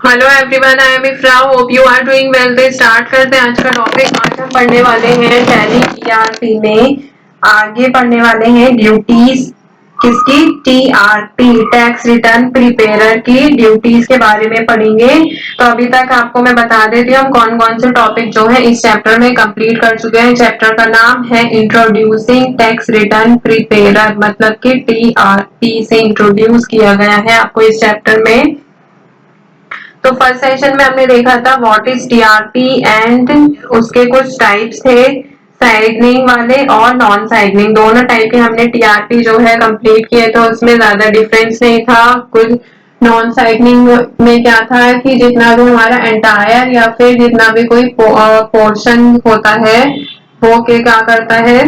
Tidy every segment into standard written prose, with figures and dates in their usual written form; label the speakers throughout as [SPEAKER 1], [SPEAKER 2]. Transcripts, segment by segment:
[SPEAKER 1] Hello everyone, I am Ifra. Hope you are doing well. तो start करते हैं आज का टॉपिक। आज हम पढ़ने वाले हैं टैली टीआरपी में आगे पढ़ने वाले हैं ड्यूटीज किसकी, टीआरपी टैक्स रिटर्न प्रिपेयर की ड्यूटीज के बारे में पढ़ेंगे। तो अभी तक आपको मैं बता देती हूँ कौन कौन से टॉपिक जो है इस चैप्टर में कंप्लीट कर चुके हैं। चैप्टर का नाम है इंट्रोड्यूसिंग टैक्स रिटर्न प्रिपेयर, मतलब कि टीआरपी से इंट्रोड्यूस किया गया है आपको इस चैप्टर में। तो फर्स्ट सेशन में हमने देखा था व्हाट इज टीआरपी एंड उसके कुछ टाइप्स थे, साइडनिंग वाले और नॉन साइडनिंग, दोनों टाइप के हमने टीआरपी जो है कंप्लीट किए। तो उसमें ज्यादा डिफरेंस नहीं था। कुछ नॉन साइडनिंग में क्या था कि जितना भी हमारा एंटायर या फिर जितना भी कोई पोर्शन होता है वो क्या करता है,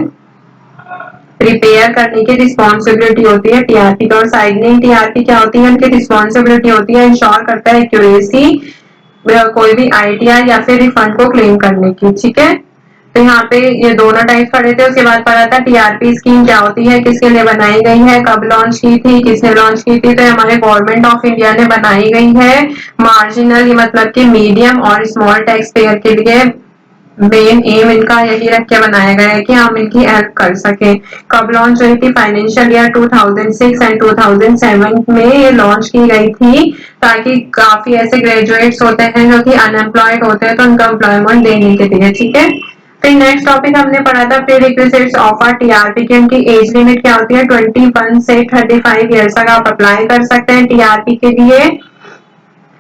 [SPEAKER 1] प्रिपेयर करने की रिस्पॉन्सिबिलिटी होती है टीआरपी का। और साइडनिंग टीआरपी क्या होती है, उनकी रिस्पॉन्सिबिलिटी होती है इंश्योर करता है एक्यूरेसी कोई भी आइडिया या फिर रिफंड को क्लेम करने की। ठीक है, तो यहाँ पे ये दोनों टाइप पढ़े थे। उसके बाद पढ़ा था टीआरपी स्कीम क्या होती है, किसके लिए बनाई गई है, कब लॉन्च की थी, किसने लॉन्च की थी। तो हमारे गवर्नमेंट ऑफ इंडिया ने बनाई गई है। मार्जिनल मतलब कि मीडियम और स्मॉल टैक्स पेयर के लिए मेन एम इनका यही रख के बनाया गया है कि हम इनकी हेल्प कर सके। कब लॉन्च हुई थी, फाइनेंशियल ईयर 2006 एंड 2007 में ये लॉन्च की गई थी, ताकि काफी ऐसे ग्रेजुएट्स होते हैं जो कि अनएम्प्लॉयड होते हैं तो उनको एम्प्लॉयमेंट देने के लिए। ठीक है, फिर नेक्स्ट टॉपिक हमने पढ़ा था pre requisites of a TRP की। उनकी एज लिमिट क्या होती है, 21 से 35 ईयर्स तक आप अप्लाई कर सकते हैं टीआरपी के लिए।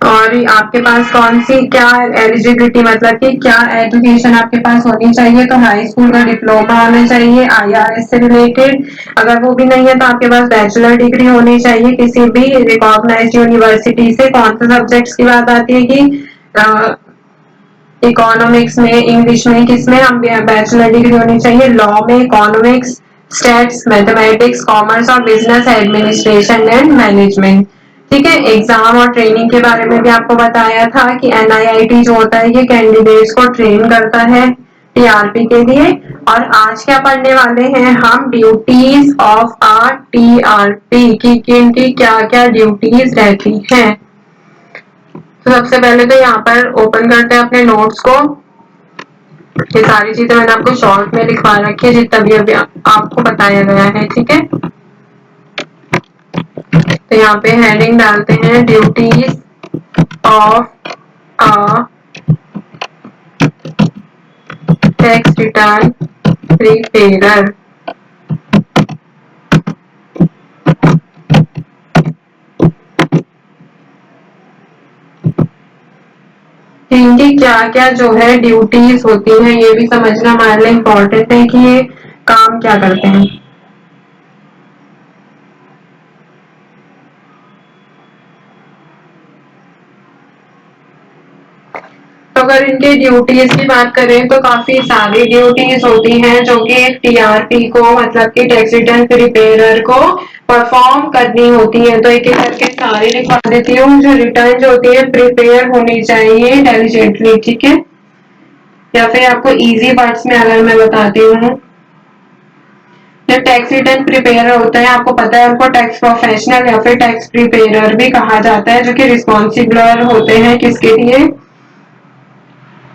[SPEAKER 1] और आपके पास कौन सी क्या एलिजिबिलिटी, मतलब कि क्या एजुकेशन आपके पास होनी चाहिए। तो हाई स्कूल का डिप्लोमा होना चाहिए आईआरएस से रिलेटेड। अगर वो भी नहीं है तो आपके पास बैचलर डिग्री होनी चाहिए किसी भी रिकॉग्नाइज्ड यूनिवर्सिटी से। कौन से सब्जेक्ट्स की बात आती है कि इकोनॉमिक्स में, इंग्लिश में, किसमें हम बैचलर डिग्री होनी चाहिए, लॉ में, इकोनॉमिक्स, स्टैट्स, मैथमेटिक्स, कॉमर्स और बिजनेस एडमिनिस्ट्रेशन एंड मैनेजमेंट। ठीक है, एग्जाम और ट्रेनिंग के बारे में भी आपको बताया था कि एनआईआईटी जो होता है ये कैंडिडेट्स को ट्रेन करता है टीआरपी के लिए। और आज क्या पढ़ने वाले हैं हम, ड्यूटीज ऑफ आ टीआरपी की क्या क्या ड्यूटीज रहती हैं। तो सबसे पहले तो यहाँ पर ओपन करते हैं अपने नोट्स को। ये सारी चीजें मैंने आपको शॉर्ट में लिखवा रखी है जितना भी अभी आपको बताया गया है। ठीक है, तो यहाँ पे हेडिंग डालते हैं duties of a tax return preparer. इनकी क्या क्या जो है ड्यूटीज होती है ये भी समझना हमारे लिए इम्पोर्टेंट है कि ये काम क्या करते हैं। तो अगर इनके ड्यूटीज की बात करें तो काफी सारी ड्यूटीज होती हैं जो कि एक टीआरपी को, मतलब कि टैक्स रिटर्न प्रिपेरर को परफॉर्म करनी होती है। तो एक एक करके सारी लिखवा देती हूँ। जो रिटर्न जो होती है प्रिपेयर होनी चाहिए इंटेलिजेंटली। ठीक है, या फिर आपको इजी वर्ड्स में अगर मैं बताती हूँ, जो टैक्स रिटर्न प्रिपेयर होता है आपको पता है उनको टैक्स प्रोफेशनल या फिर टैक्स प्रिपेयर भी कहा जाता है, जो कि रिस्पॉन्सिबल होते हैं किसके लिए,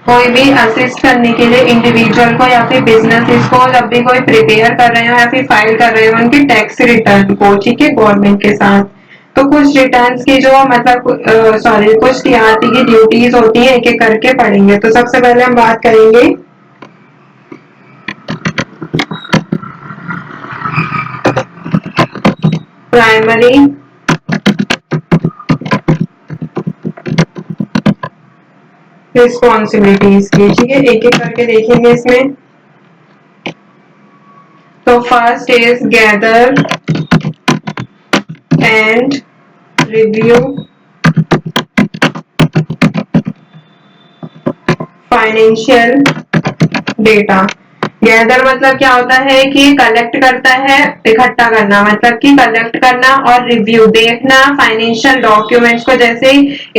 [SPEAKER 1] कोई भी असिस्ट करने के लिए इंडिविजुअल को या फिर बिजनेस को जब भी कोई प्रिपेयर कर रहे हो या फिर फाइल कर रहे हो उनके टैक्स रिटर्न को। ठीक है, गवर्नमेंट के साथ। तो कुछ रिटर्न्स की जो मतलब सॉरी कुछ टीआरपी की ड्यूटीज होती है एक एक करके पढ़ेंगे। तो सबसे पहले हम बात करेंगे प्राइमरी रिस्पॉन्सिबिलिटीज की। ठीक है, एक एक करके देखेंगे इसमें। तो first is gather and review financial data. Gather मतलब क्या होता है कि कलेक्ट करता है, इकट्ठा करना, मतलब कि कलेक्ट करना, और रिव्यू देखना फाइनेंशियल डॉक्यूमेंट्स को, जैसे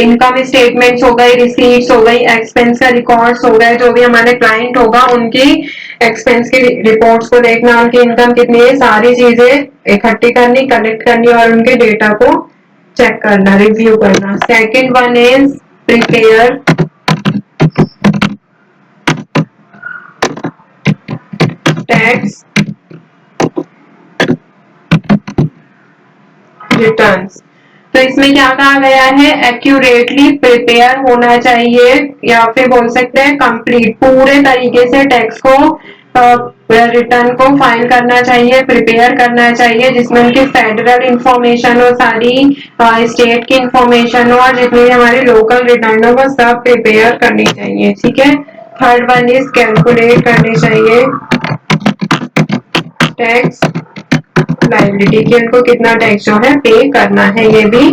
[SPEAKER 1] इनकम स्टेटमेंट्स हो गई, रिसीट्स हो गई, एक्सपेंस का रिकॉर्ड्स हो गए, जो भी हमारे क्लाइंट होगा उनकी एक्सपेंस की रिपोर्ट्स को देखना, उनकी इनकम कितनी है, सारी चीजें इकट्ठी करनी, कलेक्ट करनी और उनके डेटा को चेक करना, रिव्यू करना। Second one is prepare tax returns. तो इसमें क्या कहा गया है, एक्यूरेटली प्रिपेयर होना चाहिए या फिर बोल सकते हैं कंप्लीट, पूरे तरीके से टैक्स को रिटर्न को फाइल करना चाहिए, प्रिपेयर करना चाहिए, जिसमें उनकी फेडरल इंफॉर्मेशन हो, सारी स्टेट की इंफॉर्मेशन हो, और जितनी भी हमारी लोकल रिटर्न हो वो सब प्रिपेयर करनी चाहिए। ठीक है। थर्ड वन इज कैलकुलेट करनी चाहिए टैक्स लायबिलिटी, कि उनको कितना टैक्स जो है पे करना है। ये भी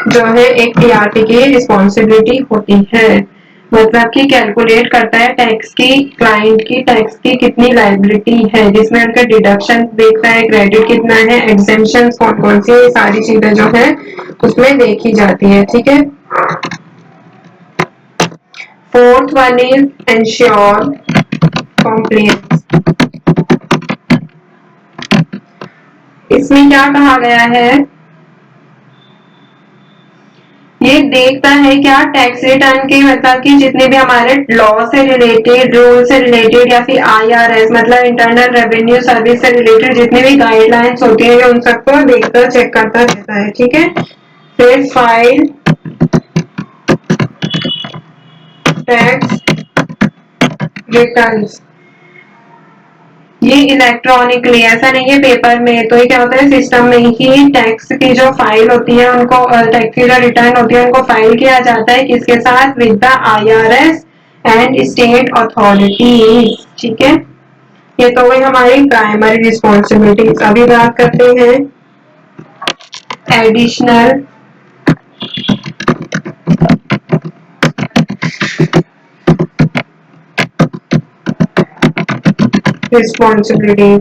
[SPEAKER 1] जो है एक टीआरपी की रिस्पॉन्सिबिलिटी होती है, मतलब कि कैलकुलेट करता है टैक्स की, क्लाइंट की टैक्स की कितनी लायबिलिटी है, जिसमें उनका डिडक्शन देखता है, क्रेडिट कितना है, एग्जेम्पशन कौन कौन सी, ये सारी चीजें जो है उसमें देखी जाती है। ठीक है। Fourth one is ensure compliance. इसमें क्या कहा गया है, ये देखता है क्या टैक्स रिटर्न के, मतलब कि जितने भी हमारे लॉ से रिलेटेड, रूल से रिलेटेड, या फिर आईआरएस मतलब इंटरनल रेवेन्यू सर्विस से रिलेटेड जितनी भी गाइडलाइंस होती है उन सबको देखता चेक करता रहता है। ठीक है। फिर फाइल टैक्स रिटर्न्स, ये इलेक्ट्रॉनिकली, ऐसा नहीं है पेपर में, तो ये क्या होता है सिस्टम में ही टैक्स की जो फाइल होती है उनको, टैक्स की जो रिटर्न होती है उनको फाइल किया जाता है, किसके साथ, with the IRS and state authorities. ठीक है। ये तो वही हमारी प्राइमरी रिस्पॉन्सिबिलिटीज। अभी बात करते हैं एडिशनल रिस्पॉन्सिबिलिटी।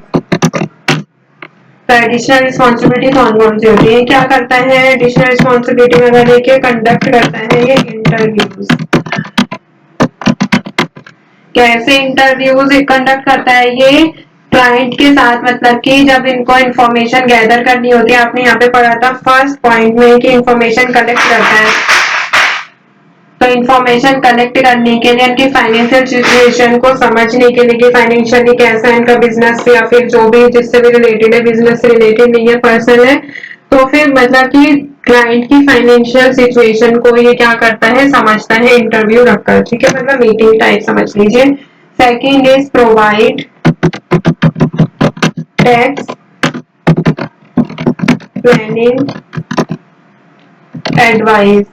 [SPEAKER 1] तो एडिशनल रिस्पॉन्सिबिलिटी कौन कौन सी होती है, क्या करता है एडिशनल रिस्पॉन्सिबिलिटी में, अगर देखिए कंडक्ट करता है ये इंटरव्यूज। कैसे इंटरव्यूज कंडक्ट करता है ये, क्लाइंट के साथ, मतलब कि जब इनको इंफॉर्मेशन गैदर करनी होती है, आपने यहाँ पे पढ़ा था फर्स्ट पॉइंट में कि इंफॉर्मेशन कलेक्ट करता है, तो इंफॉर्मेशन कलेक्ट करने के लिए, उनकी फाइनेंशियल सिचुएशन को समझने के लिए कि फाइनेंशियली कैसा है इनका बिजनेस, या फिर जो भी जिससे भी रिलेटेड है, बिजनेस से रिलेटेड नहीं है, पर्सनल है, तो फिर मतलब कि क्लाइंट की फाइनेंशियल सिचुएशन को ये क्या करता है, समझता है इंटरव्यू रखकर। ठीक है, मतलब मीटिंग टाइप समझ लीजिए। Second is provide tax planning advice.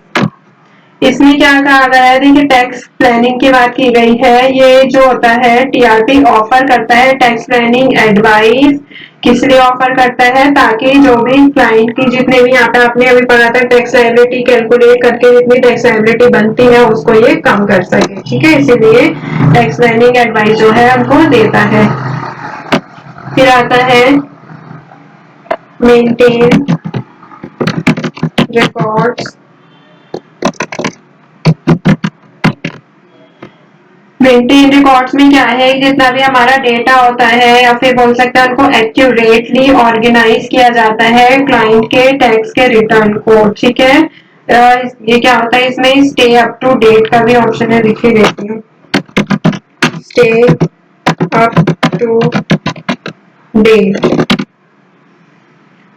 [SPEAKER 1] इसमें क्या कहा गया है, देखिए टैक्स प्लानिंग की बात की गई है, ये जो होता है टीआरपी ऑफर करता है टैक्स प्लानिंग एडवाइस, किस लिए ऑफर करता है, ताकि जो भी क्लाइंट की जितने भी, यहाँ पे आपने अभी पढ़ा था टैक्स लायबिलिटी कैलकुलेट करके जितनी टैक्स लायबिलिटी बनती है उसको ये कम कर सके। ठीक है, इसीलिए टैक्स प्लानिंग एडवाइस जो है उनको देता है। फिर आता है मेंटेन रिकॉर्ड्स। मेंटेन रिकॉर्ड्स में क्या है, जितना भी हमारा डेटा होता है या फिर बोल सकते हैं उनको एक्यूरेटली ऑर्गेनाइज किया जाता है क्लाइंट के टैक्स के रिटर्न को। ठीक है। ये क्या होता है, इसमें स्टे अप टू डेट का भी ऑप्शन है, लिख ही देती हूँ, स्टे अप टू डेट।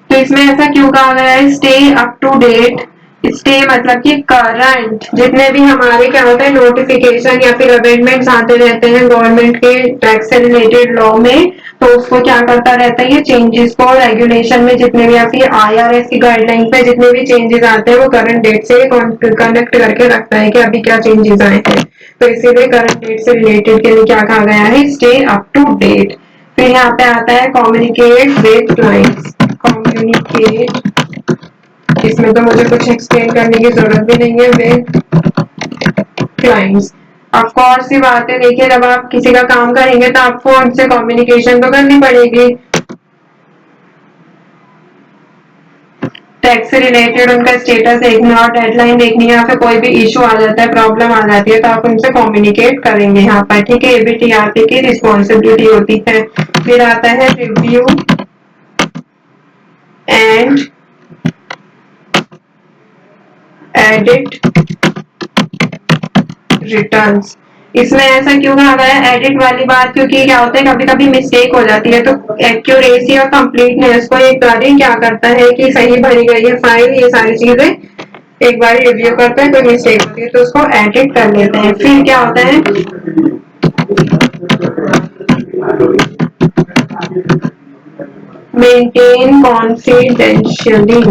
[SPEAKER 1] तो इसमें ऐसा क्यों कहा गया है stay up to date, stay मतलब कि करंट जितने भी हमारे क्या होते हैं नोटिफिकेशन या फिर अमेंडमेंट्स आते रहते हैं गवर्नमेंट के टैक्स से रिलेटेड लॉ में, तो उसको क्या करता रहता है, ये चेंजेस को रेगुलेशन में जितने भी या फिर आईआरएस की गाइडलाइन पे जितने भी चेंजेस आते हैं वो करंट डेट से कनेक्ट करके रखता है कि अभी क्या चेंजेस आए हैं, तो इसीलिए करंट डेट से रिलेटेड के लिए क्या कहा गया है, स्टे अप टू डेट। फिर यहाँ पे आता है कम्युनिकेट विद क्लाइंट्स। कम्युनिकेट, इसमें तो मुझे कुछ एक्सप्लेन करने की जरूरत भी नहीं है, विद क्लाइंट्स। ऑफ कोर्स सी बात है, देखिए जब आप किसी का काम करेंगे तो आपको उनसे कम्युनिकेशन तो करनी पड़ेगी, टैक्स से रिलेटेड उनका स्टेटस देखना और डेडलाइन देखनी है, या फिर कोई भी इशू आ जाता है, प्रॉब्लम आ जाती है, तो आप उनसे कम्युनिकेट करेंगे यहाँ पर। ठीक है, ये भी टीआरपी की रिस्पॉन्सिबिलिटी होती है। फिर आता है रिव्यू एंड एडिट रिटर्न्स। इसमें ऐसा क्यों कहा गया है एडिट वाली बात, क्योंकि क्या होता है कभी कभी मिस्टेक हो जाती है, तो एक्यूरेसी और कंप्लीटनेस को एक बार क्या करता है कि सही भरी गई है फाइल, ये सारी चीजें एक बार रिव्यू करते हैं, कोई मिस्टेक होती है तो उसको एडिट कर लेते हैं। फिर क्या होता है मेंटेन कॉन्फिडेंशियली,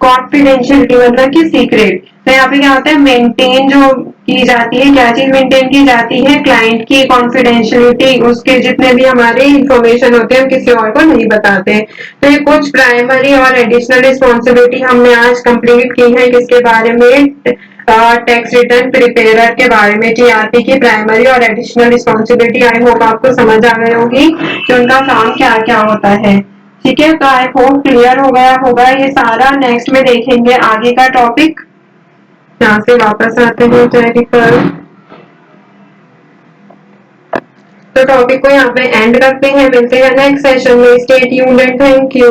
[SPEAKER 1] कॉन्फिडेंशियलिटी मतलब कि सीक्रेट। तो यहाँ पे क्या होता है मेंटेन जो की जाती है, क्या चीज मेंटेन की जाती है, क्लाइंट की कॉन्फिडेंशियलिटी, उसके जितने भी हमारे इंफॉर्मेशन होते हैं हम किसी और को नहीं बताते। तो ये कुछ प्राइमरी और एडिशनल रिस्पॉन्सिबिलिटी हमने आज कंप्लीट की है, किसके बारे में, टैक्स रिटर्न प्रिपेयर के बारे में। टीआरपी की प्राइमरी और एडिशनल रिस्पॉन्सिबिलिटी आई होप आपको समझ आ गई होगी कि उनका काम क्या क्या होता है। ठीक है, तो आई होप क्लियर हो गया होगा ये सारा। नेक्स्ट में देखेंगे आगे का टॉपिक। यहाँ से वापस आते हैं चेरी पर, तो टॉपिक को यहाँ पे एंड करते हैं, मिलते हैं नेक्स्ट सेशन में। Stay tuned and thank you.